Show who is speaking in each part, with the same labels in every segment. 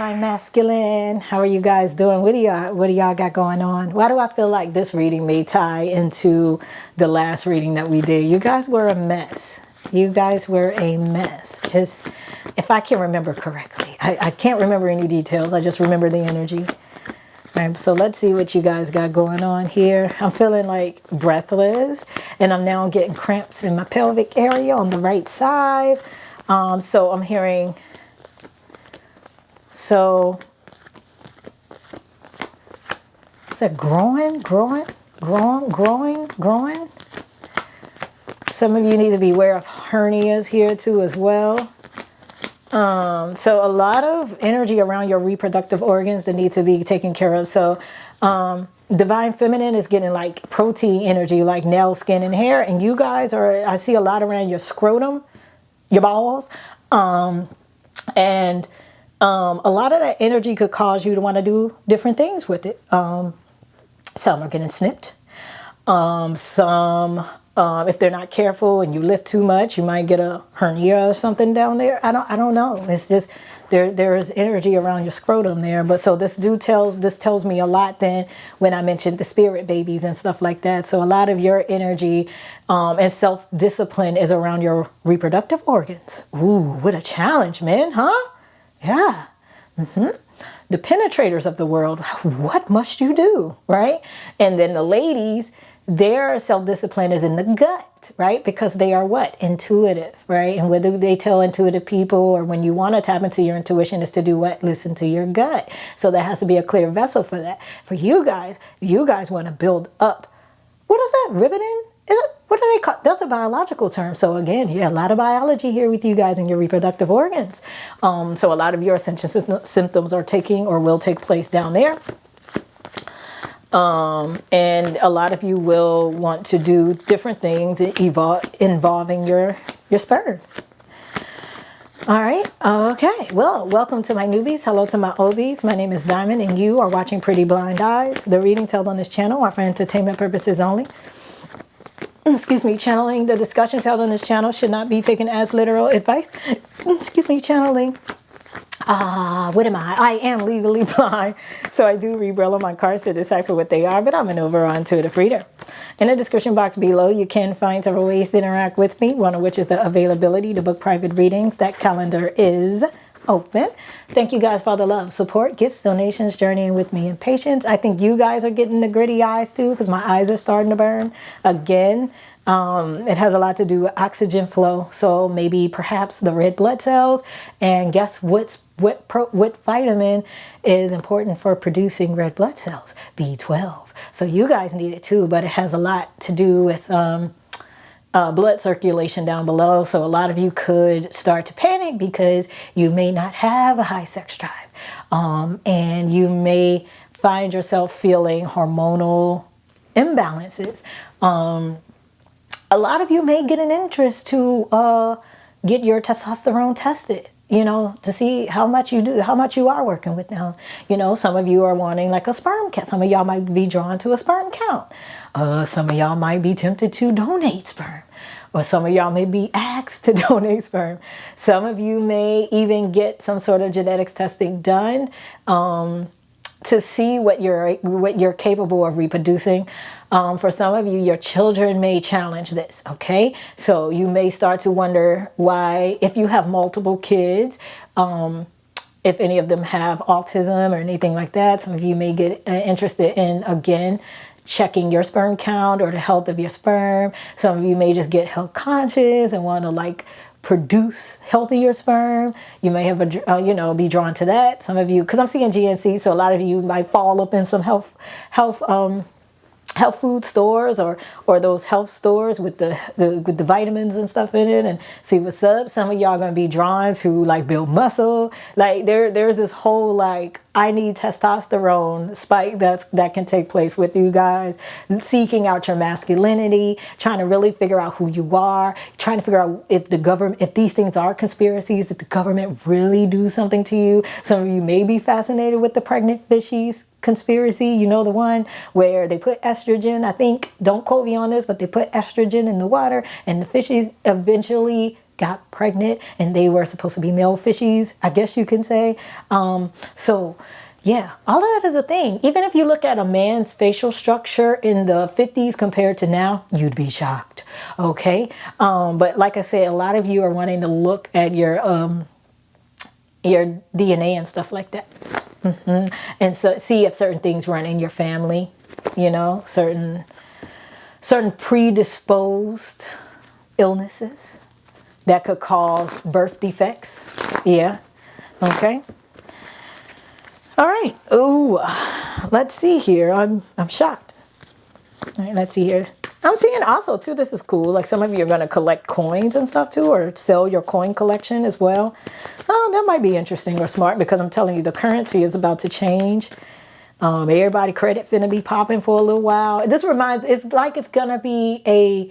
Speaker 1: Divine Masculine. How are you guys doing? What do y'all got going on? Why do I feel like this reading may tie into the last reading that we did? You guys were a mess. You guys were a mess. Just, if I can remember correctly. I can't remember any details. I just remember the energy. All right, so let's see what you guys got going on here. I'm feeling like breathless, and I'm now getting cramps in my pelvic area on the right side. So I'm hearing, so is that growing? Some of you need to be aware of hernias here too as well. So a lot of energy around your reproductive organs that need to be taken care of. So Divine Feminine is getting like protein energy, like nail, skin, and hair. And you guys are, I see a lot around your scrotum, your balls. And a lot of that energy could cause you to want to do different things with it. Some are getting snipped. If they're not careful and you lift too much, you might get a hernia or something down there. I don't know. It's just there is energy around your scrotum there. But so this tells me a lot then when I mentioned the spirit babies and stuff like that. So a lot of your energy and self-discipline is around your reproductive organs. Ooh, what a challenge, man, huh? Yeah. The penetrators of the world, what must you do, right? And then the ladies, their self-discipline is in the gut, right? Because they are what? Intuitive, right? And whether they tell intuitive people or when you want to tap into your intuition is to do what? Listen to your gut. So there has to be a clear vessel for that. For you guys want to build up. What is that? Riveting? What do they call? That's a biological term. So again, yeah, a lot of biology here with you guys and your reproductive organs. So a lot of your ascension symptoms are taking or will take place down there. And a lot of you will want to do different things involving your sperm. All right. Okay. Well, welcome to my newbies. Hello to my oldies. My name is Diamond, and you are watching Pretty Blind Eyes. The readings held on this channel are for entertainment purposes only. Excuse me, channeling. The discussions held on this channel should not be taken as literal advice. Excuse me, channeling. What am I? I am legally blind, so I do read Braille on my cards to decipher what they are, but I'm an overall intuitive reader. In the description box below, you can find several ways to interact with me, one of which is the availability to book private readings. That calendar is open. Thank you guys for all the love, support, gifts, donations, journeying with me, and patience. I think you guys are getting the gritty eyes too, because my eyes are starting to burn again. It has a lot to do with oxygen flow. So maybe perhaps the red blood cells, and guess what vitamin is important for producing red blood cells? B12. So you guys need it too, but it has a lot to do with blood circulation down below. So a lot of you could start to panic because you may not have a high sex drive. And you may find yourself feeling hormonal imbalances. A lot of you may get an interest to get your testosterone tested, you know, to see how much you are working with now. You know, some of you are wanting like a sperm count. Some of y'all might be drawn to a sperm count. Some of y'all might be tempted to donate sperm. Or some of y'all may be asked to donate sperm. Some of you may even get some sort of genetics testing done to see what you're capable of reproducing. For some of you, your children may challenge this, okay? So you may start to wonder why, if you have multiple kids, if any of them have autism or anything like that. Some of you may get interested in, again, checking your sperm count or the health of your sperm. Some of you may just get health conscious and want to like produce healthier sperm. You may have be drawn to that. Some of you, because I'm seeing GNC, so a lot of you might fall up in some health food stores or those health stores with the vitamins and stuff in it and see what's up. Some of y'all gonna be drawn to like build muscle. Like there's this whole like I need testosterone spike that can take place with you guys, seeking out your masculinity, trying to really figure out who you are, trying to figure out if these things are conspiracies, did the government really do something to you? Some of you may be fascinated with the pregnant fishies conspiracy, you know, the one where they put estrogen, I think, don't quote me on this, but they put estrogen in the water and the fishes eventually got pregnant and they were supposed to be male fishies, I guess you can say. So yeah, all of that is a thing. Even if you look at a man's facial structure in the 50s compared to now, you'd be shocked. Okay. But like I said, a lot of you are wanting to look at your DNA and stuff like that. And so see if certain things run in your family, you know, certain predisposed illnesses that could cause birth defects. Yeah. Okay. All right. Ooh, let's see here. I'm shocked. All right, let's see here. I'm seeing also too, this is cool. Like some of you are going to collect coins and stuff too, or sell your coin collection as well. Oh, that might be interesting or smart, because I'm telling you, the currency is about to change. Everybody credit finna be popping for a little while. This reminds, it's like it's gonna be a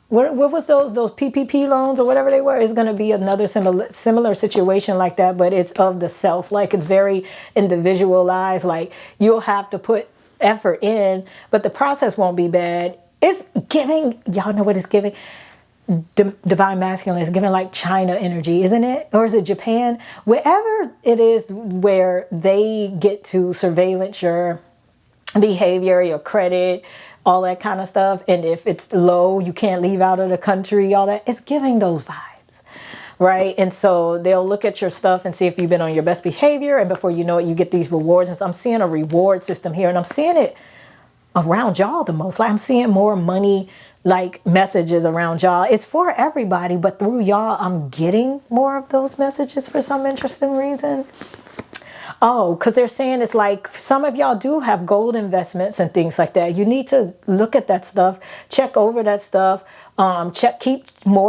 Speaker 1: what was those PPP loans or whatever they were? It's gonna be another similar situation like that, but it's of the self. Like it's very individualized. Like you'll have to put effort in, but the process won't be bad. It's giving, y'all know what it's giving? Divine masculine is giving like China energy, isn't it? Or is it Japan? Wherever it is where they get to surveillance your behavior, your credit, all that kind of stuff. And if it's low, you can't leave out of the country, all that. It's giving those vibes, right? And so they'll look at your stuff and see if you've been on your best behavior. And before you know it, you get these rewards. And so I'm seeing a reward system here, and I'm seeing it around y'all the most. Like I'm seeing more money, like messages around y'all. It's for everybody, but through y'all, I'm getting more of those messages for some interesting reason. Oh, because they're saying it's like some of y'all do have gold investments and things like that. You need to look at that stuff, check over that stuff, keep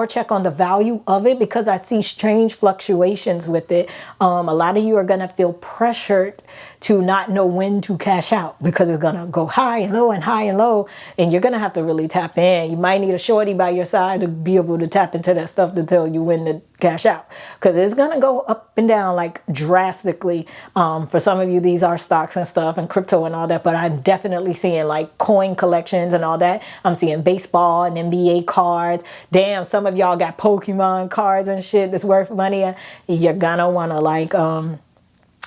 Speaker 1: check on the value of it, because I see strange fluctuations with it. A lot of you are going to feel pressured to not know when to cash out, because it's going to go high and low and high and low, and you're going to have to really tap in. You might need a shorty by your side to be able to tap into that stuff to tell you when to cash out, because it's going to go up and down like drastically. For some of you, these are stocks and stuff and crypto and all that, but I'm definitely seeing like coin collections and all that. I'm seeing baseball and NBA cards. Damn, some of y'all got Pokemon cards and shit that's worth money. You're gonna want to like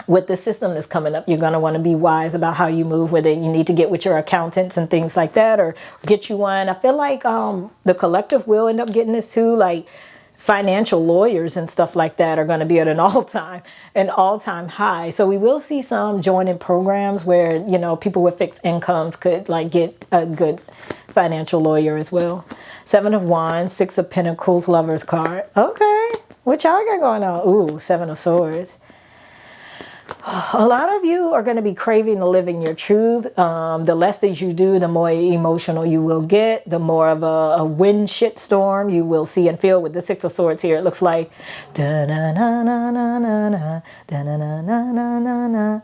Speaker 1: with the system that's coming up, you're going to want to be wise about how you move with it. You need to get with your accountants and things like that, or get you one. I feel like the collective will end up getting this too. Like financial lawyers and stuff like that are going to be at an all-time high. So we will see some joining programs where, you know, people with fixed incomes could like get a good financial lawyer as well. 7 of Wands, 6 of Pentacles, Lover's card. Okay, what y'all got going on? Ooh, 7 of Swords. A lot of you are going to be craving to live in your truth. The less that you do, the more emotional you will get, the more of a wind shit storm you will see and feel. With the 6 of Swords here, it looks like da-na-na-na-na-na, da-na-na-na-na-na,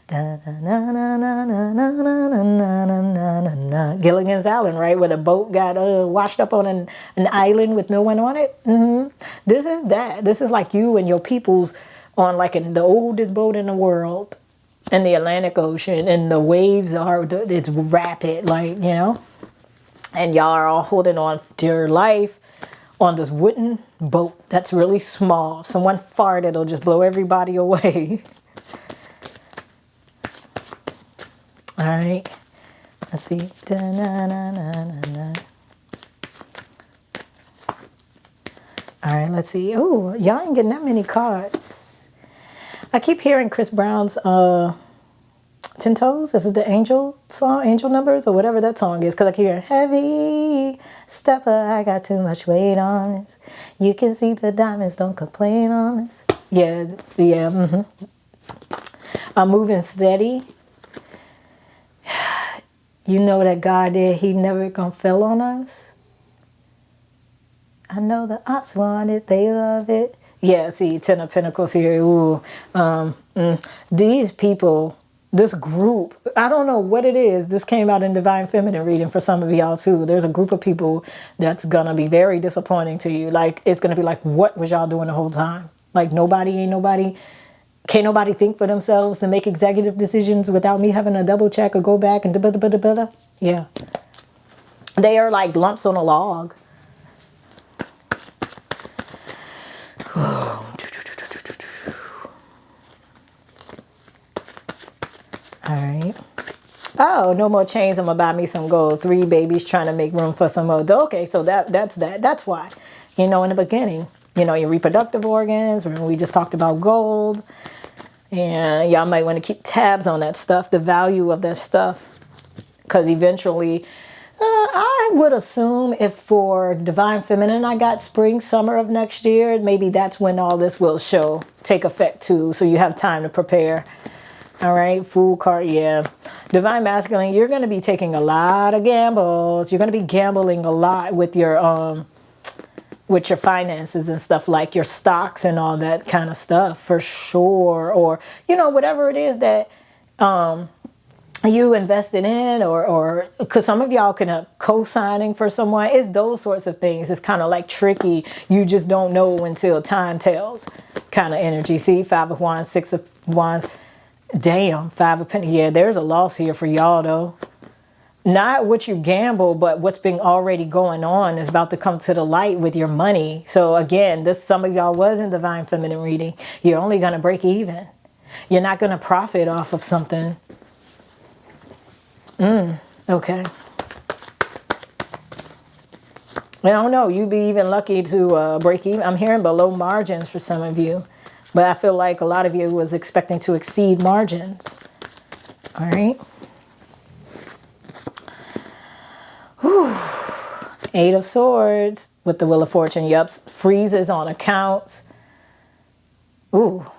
Speaker 1: da-na-na-na-na-na-na-na-na-na. Gilligan's Island, right? Where the boat got washed up on an island with no one on it. This is that. This is like you and your peoples on like the oldest boat in the world in the Atlantic Ocean, and the waves are, it's rapid, like, you know, and y'all are all holding on to your life on this wooden boat that's really small. Someone fart, it'll just blow everybody away. All right, let's see. Da-na-na-na-na-na. All right, let's see. Oh, y'all ain't getting that many cards. I keep hearing Chris Brown's 10 Toes. Is it the Angel song, Angel Numbers, or whatever that song is? Because I keep hearing heavy stepper, I got too much weight on this. You can see the diamonds, don't complain on this. Yeah. I'm moving steady. You know that God there, he never gonna fail on us. I know the ops want it, they love it. Yeah, see, 10 of Pentacles here. Ooh, these people, this group, I don't know what it is. This came out in Divine Feminine reading for some of y'all too. There's a group of people that's going to be very disappointing to you. Like, it's going to be like, what was y'all doing the whole time? Like, can't nobody think for themselves to make executive decisions without me having a double check or go back and da-da-da-da-da-da. Yeah. They are like lumps on a log. Oh, no more chains. I'm gonna buy me some gold. 3 babies trying to make room for some more. Okay, so that's that. That's why. You know, in the beginning, you know, your reproductive organs. When we just talked about gold, and y'all might want to keep tabs on that stuff, the value of that stuff, because eventually, I would assume if for Divine Feminine I got spring, summer of next year, maybe that's when all this will take effect too. So you have time to prepare. All right, Fool card, yeah. Divine Masculine, you're going to be taking a lot of gambles. You're going to be gambling a lot with your finances and stuff, like your stocks and all that kind of stuff, for sure. Or, you know, whatever it is that you invested in, or because some of y'all can co-signing for someone. It's those sorts of things. It's kind of like tricky. You just don't know until time tells kind of energy. See, 5 of Wands, 6 of Wands. Damn, 5 of Pentacles. Yeah, there's a loss here for y'all though. Not what you gamble, but what's been already going on is about to come to the light with your money. So again, some of y'all was in Divine Feminine reading. You're only going to break even. You're not going to profit off of something. Okay. I don't know. You'd be even lucky to break even. I'm hearing below margins for some of you. But I feel like a lot of you was expecting to exceed margins. All right. Whew. 8 of Swords with the Wheel of Fortune. Yup. Freezes on accounts. Ooh.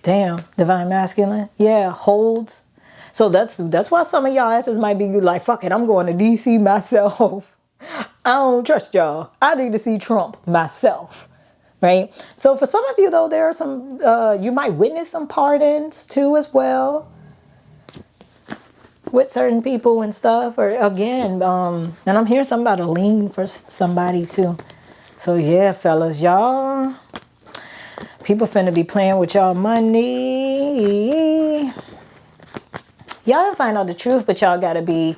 Speaker 1: Damn. Divine Masculine. Yeah. Holds. So that's why some of y'all asses might be like, fuck it, I'm going to DC myself. I don't trust y'all. I need to see Trump myself. Right? So for some of you, though, there are some, you might witness some pardons, too, as well. With certain people and stuff. Or, again, and I'm hearing something about a lien for somebody, too. So, yeah, fellas, y'all. People finna be playing with y'all money. Y'all didn't find out the truth, but y'all got to be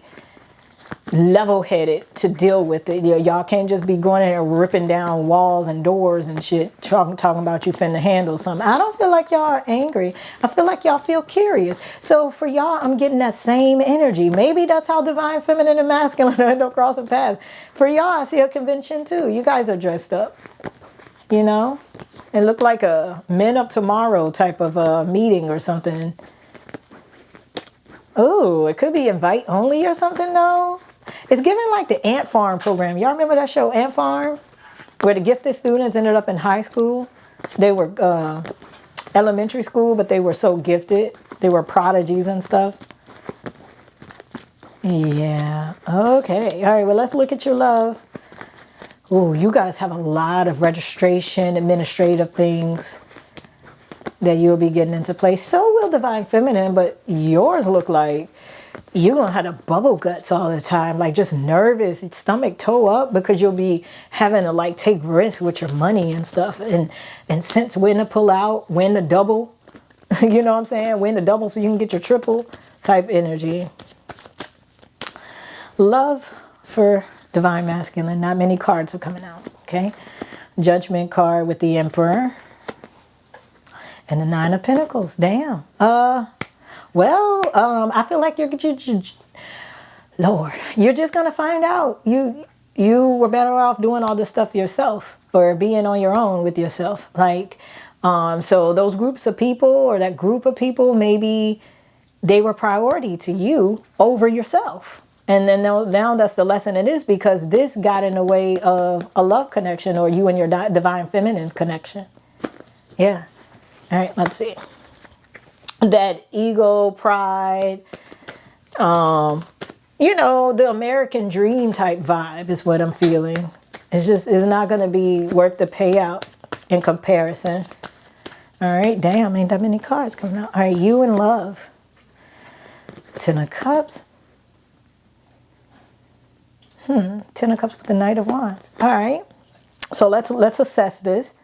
Speaker 1: level-headed to deal with it. Y'all can't just be going in and ripping down walls and doors and shit, talking about you finna handle something. I don't feel like y'all are angry. I feel like y'all feel curious. So for y'all, I'm getting that same energy. Maybe that's how Divine Feminine and Masculine end up crossing paths. For y'all, I see a convention too. You guys are dressed up, you know? It looked like a Men of Tomorrow type of meeting or something. Oh, it could be invite only or something though. It's given like the Ant Farm program. Y'all remember that show, Ant Farm? Where the gifted students ended up in high school. They were elementary school, but they were so gifted. They were prodigies and stuff. Yeah. Okay. All right. Well, let's look at your love. Oh, you guys have a lot of registration, administrative things that you'll be getting into place. So will Divine Feminine, but yours look like you're going to have the bubble guts all the time, like just nervous, stomach toe up, because you'll be having to like take risks with your money and stuff, and sense when to pull out, when to double, you know what I'm saying? When to double so you can get your triple type energy. Love for Divine Masculine. Not many cards are coming out, okay? Judgment card with the Emperor. And the 9 of Pentacles. Damn. Well, I feel like Lord, you're just going to find out. You were better off doing all this stuff yourself, or being on your own with yourself. Like, so those groups of people, or that group of people, maybe they were priority to you over yourself. And then now that's the lesson it is, because this got in the way of a love connection, or you and your Divine Feminine's connection. Yeah. All right, let's see. That ego, pride, you know, the American dream type vibe is what I'm feeling. It's not going to be worth the payout in comparison. All right, damn, ain't that many cards coming out. All right, you in love. 10 of Cups. 10 of Cups with the Knight of Wands. All right, so let's assess this.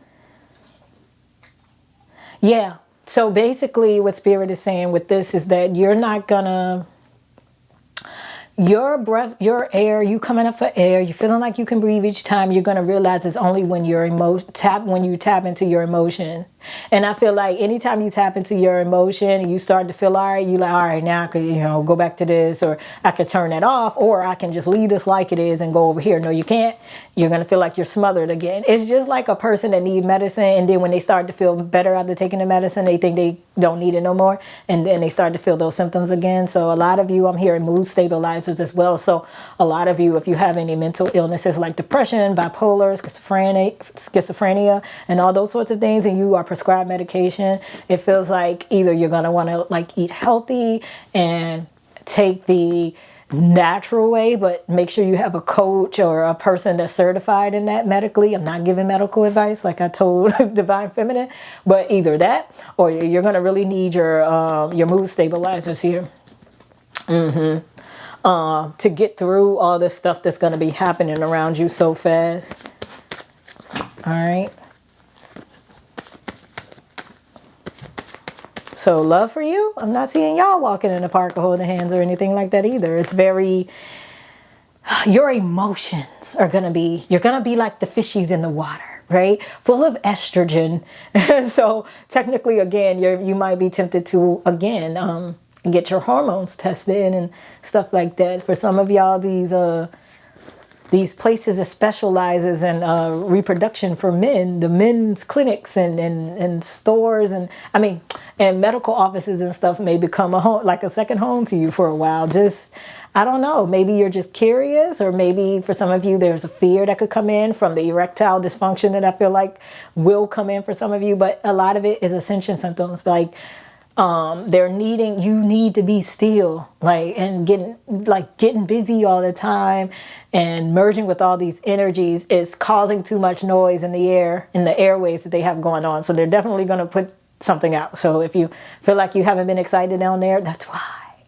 Speaker 1: Yeah, so basically what Spirit is saying with this is that you're not gonna, your breath, your air, you coming up for air, you're feeling like you can breathe each time, you're gonna realize it's only when you're when you tap into your emotion And I feel like anytime you tap into your emotion and you start to feel all right, you like, all right, now I could, go back to this, or I could turn that off, or I can just leave this like it is and go over here. No, you can't. You're going to feel like you're smothered again. It's just like a person that needs medicine, and then when they start to feel better after taking the medicine, they think they don't need it no more, and then they start to feel those symptoms again. So a lot of you, I'm hearing mood stabilizers as well. So a lot of you, if you have any mental illnesses like depression, bipolar, schizophrenia, and all those sorts of things, and you are prescribed medication, it feels like either you're going to want to like eat healthy and take the natural way, but make sure you have a coach or a person that's certified in that medically. I'm not giving medical advice like I told Divine Feminine, but either that or you're going to really need your mood stabilizers here. To get through all this stuff that's going to be happening around you so fast. All right. So love for you. I'm not seeing y'all walking in the park or holding hands or anything like that either. It's very, your emotions are going to be, you're going to be like the fishies in the water, right? Full of estrogen. So technically, again, you might be tempted to, again, get your hormones tested and stuff like that. For some of y'all, these places that specializes in reproduction for men, the men's clinics and stores and medical offices and stuff may become a home, like a second home to you for a while. Just, I don't know, maybe you're just curious, or maybe for some of you there's a fear that could come in from the erectile dysfunction that I feel like will come in for some of you. But a lot of it is ascension symptoms, like you need to be still, and getting busy all the time and merging with all these energies is causing too much noise in the air, in the airways that they have going on. So they're definitely going to put something out. So if you feel like you haven't been excited down there, that's why.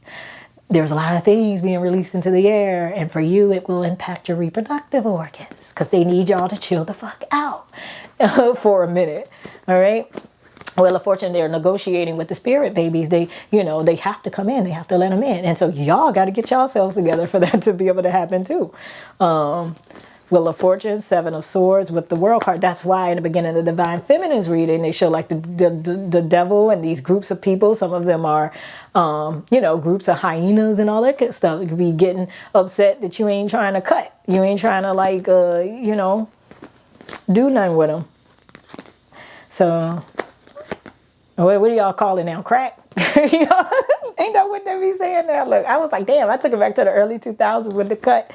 Speaker 1: There's a lot of things being released into the air, and for you, it will impact your reproductive organs because they need y'all to chill the fuck out for a minute. All right. Wheel of Fortune, they're negotiating with the spirit babies. They have to come in. They have to let them in. And so y'all got to get yourselves together for that to be able to happen too. Wheel of Fortune, Seven of Swords with the World card. That's why in the beginning of the Divine Feminine's reading, they show like the devil and these groups of people. Some of them are, groups of hyenas and all that good stuff. You could be getting upset that you ain't trying to cut. You ain't trying to do nothing with them. So... what do y'all call it now? Crack? Ain't that what they be saying now? Look, I was like, damn, I took it back to the early 2000s with the cut.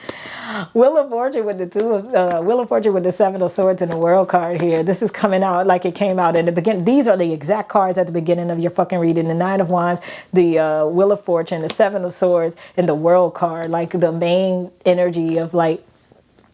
Speaker 1: Wheel of Fortune with Wheel of Fortune with the Seven of Swords and the World card here. This is coming out like it came out in the beginning. These are the exact cards at the beginning of your fucking reading. The Nine of Wands, the Wheel of Fortune, the Seven of Swords, and the World card. Like the main energy of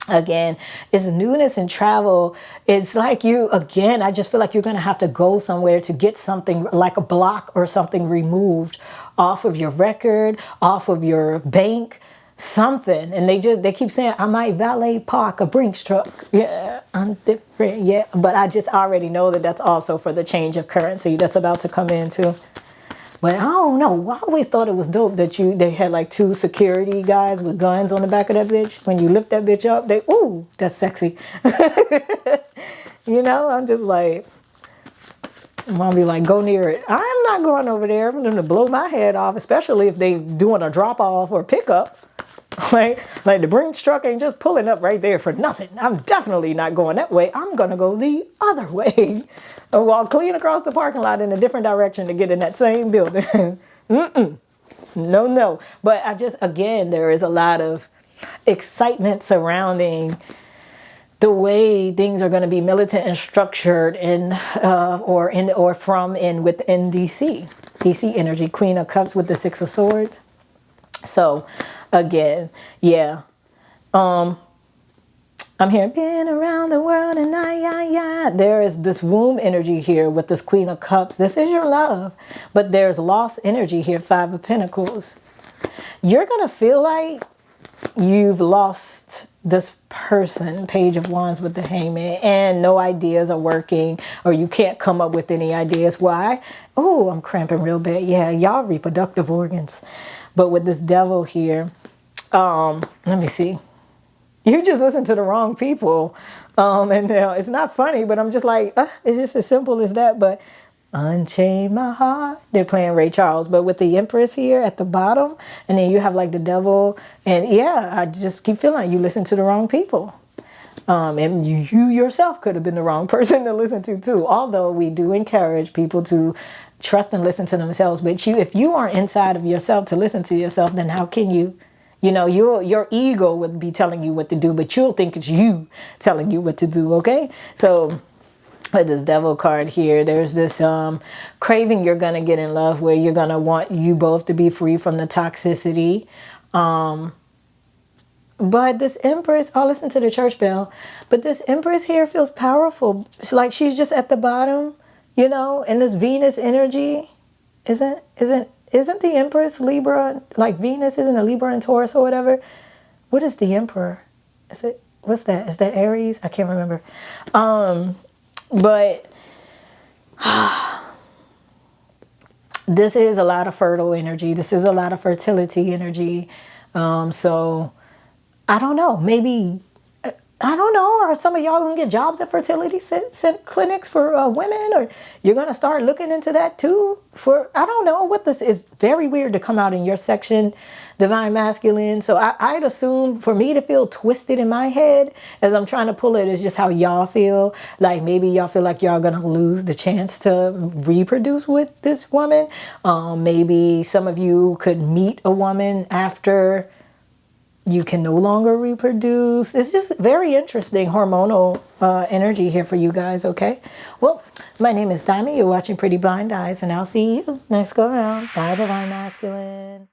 Speaker 1: again, it's newness and travel. It's like I just feel like you're going to have to go somewhere to get something like a block or something removed off of your record, off of your bank, something. And they keep saying, I might valet park a Brinks truck. Yeah, I'm different. Yeah. But I just already know that that's also for the change of currency that's about to come in too. But I don't know. I always thought it was dope that they had like two security guys with guns on the back of that bitch. When you lift that bitch up, that's sexy. I'm just like, I'm gonna be like, go near it. I'm not going over there. I'm gonna blow my head off, especially if they doing a drop off or pickup. Like the Brinks truck ain't just pulling up right there for nothing. I'm definitely not going that way. I'm gonna go the other way. While clean across the parking lot in a different direction to get in that same building. No. But there is a lot of excitement surrounding the way things are going to be militant and structured within DC. DC energy, Queen of Cups with the Six of Swords. So again, yeah. I'm here, been around the world and there is this womb energy here with this Queen of Cups. This is your love. But there's lost energy here, Five of Pentacles. You're going to feel like you've lost this person, Page of Wands with the Hangman, and no ideas are working, or you can't come up with any ideas. Why? Oh, I'm cramping real bad. Yeah, y'all reproductive organs. But with this devil here, let me see. You just listen to the wrong people. And it's not funny, but I'm just like, it's just as simple as that. But Unchain My Heart, they're playing Ray Charles, but with the Empress here at the bottom, and then you have like the devil. And yeah, I just keep feeling like you listen to the wrong people. And you yourself could have been the wrong person to listen to too. Although we do encourage people to trust and listen to themselves. But if you aren't inside of yourself to listen to yourself, then how can you? You know, your ego would be telling you what to do, but you'll think it's you telling you what to do, okay? So with this devil card here, there's this craving you're going to get in love where you're going to want you both to be free from the toxicity. But this Empress, I'll listen to the church bell, but this Empress here feels powerful. It's like she's just at the bottom, you know, and this Venus energy isn't the Empress Libra, like Venus isn't a Libra and Taurus or whatever? What is the Emperor? What's that? Is that Aries? I can't remember. But this is a lot of fertile energy. This is a lot of fertility energy. So I don't know, maybe, I don't know, are some of y'all going to get jobs at fertility clinics for women, or you're going to start looking into that too? I don't know what this is. Very weird to come out in your section, Divine Masculine. So I'd assume for me to feel twisted in my head as I'm trying to pull it is just how y'all feel. Like maybe y'all feel like y'all going to lose the chance to reproduce with this woman. Maybe some of you could meet a woman after you can no longer reproduce. It's just very interesting hormonal energy here for you guys, okay? Well, my name is Diamond. You're watching Pretty Blind Eyes, and I'll see you next go around. Bye, Divine Masculine.